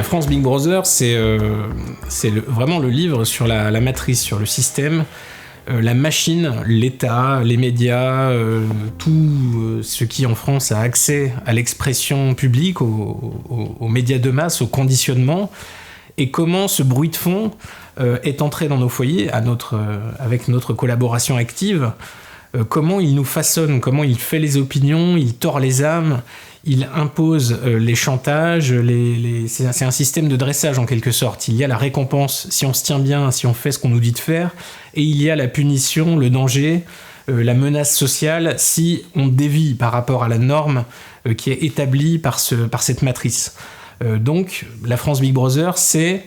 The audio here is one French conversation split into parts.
France Big Brother, c'est vraiment le livre sur la matrice, sur le système, la machine, l'État, les médias, tout ce qui en France a accès à l'expression publique, aux médias de masse, au conditionnement, et comment ce bruit de fond est entré dans nos foyers avec notre collaboration active, comment il nous façonne, comment il fait les opinions, il tord les âmes, il impose les chantages, c'est un système de dressage en quelque sorte. Il y a la récompense si on se tient bien, si on fait ce qu'on nous dit de faire, et il y a la punition, le danger, la menace sociale si on dévie par rapport à la norme qui est établie par cette matrice. Donc la France Big Brother, c'est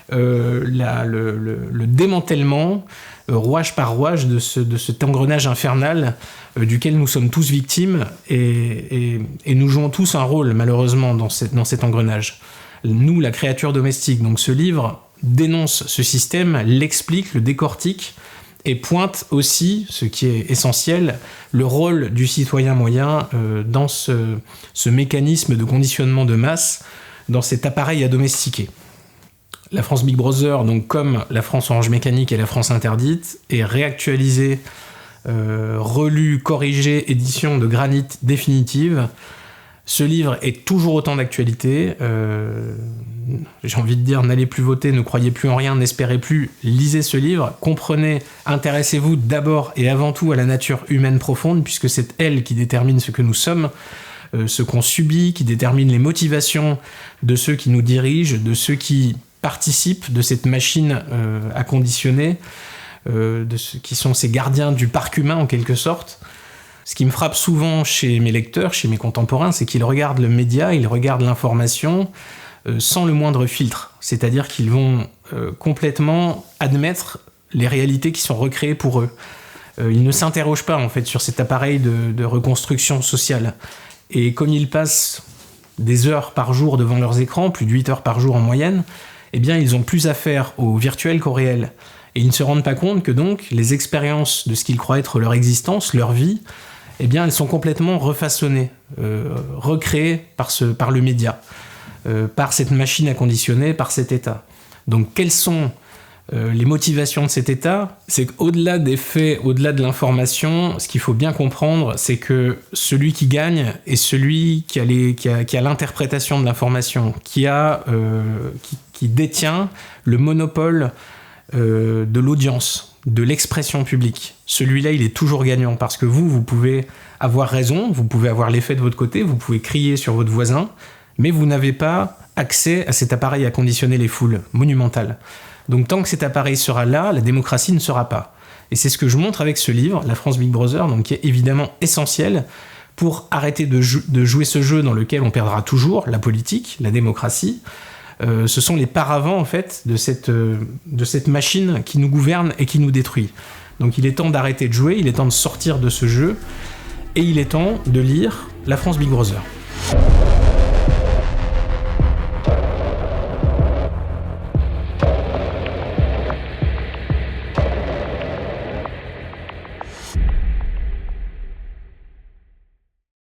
le démantèlement rouage par rouage de cet engrenage infernal duquel nous sommes tous victimes et nous jouons tous un rôle malheureusement dans cet engrenage. Nous, la créature domestique. Donc ce livre dénonce ce système, l'explique, le décortique et pointe aussi, ce qui est essentiel, le rôle du citoyen moyen dans ce mécanisme de conditionnement de masse, dans cet appareil à domestiquer. La France Big Brother, donc comme la France Orange Mécanique et la France Interdite, est réactualisée, relue, corrigée, édition de granit définitive. Ce livre est toujours autant d'actualité. J'ai envie de dire, n'allez plus voter, ne croyez plus en rien, n'espérez plus, lisez ce livre, comprenez, intéressez-vous d'abord et avant tout à la nature humaine profonde, puisque c'est elle qui détermine ce que nous sommes, ce qu'on subit, qui détermine les motivations de ceux qui nous dirigent, de ceux qui participent de cette machine à conditionner, de ceux qui sont ces gardiens du parc humain en quelque sorte. Ce qui me frappe souvent chez mes lecteurs, chez mes contemporains, c'est qu'ils regardent le média, ils regardent l'information sans le moindre filtre. C'est-à-dire qu'ils vont complètement admettre les réalités qui sont recréées pour eux. Ils ne s'interrogent pas en fait sur cet appareil de reconstruction sociale. Et comme ils passent des heures par jour devant leurs écrans, plus de 8 heures par jour en moyenne, eh bien ils ont plus affaire au virtuel qu'au réel. Et ils ne se rendent pas compte que donc les expériences de ce qu'ils croient être leur existence, leur vie, eh bien elles sont complètement refaçonnées, recréées par le média, par cette machine à conditionner, par cet état. Donc quelles sont les motivations de cet état? C'est qu'au-delà des faits, au-delà de l'information, ce qu'il faut bien comprendre, c'est que celui qui gagne est celui qui a l'interprétation de l'information, qui détient le monopole de l'audience, de l'expression publique. Celui-là, il est toujours gagnant, parce que vous pouvez avoir raison, vous pouvez avoir les faits de votre côté, vous pouvez crier sur votre voisin, mais vous n'avez pas accès à cet appareil à conditionner les foules, monumental. Donc tant que cet appareil sera là, la démocratie ne sera pas. Et c'est ce que je montre avec ce livre, La France Big Brother, donc qui est évidemment essentiel pour arrêter de jouer ce jeu dans lequel on perdra toujours, la politique, la démocratie. Ce sont les paravents en fait de cette machine qui nous gouverne et qui nous détruit. Donc il est temps d'arrêter de jouer, il est temps de sortir de ce jeu, et il est temps de lire La France Big Brother.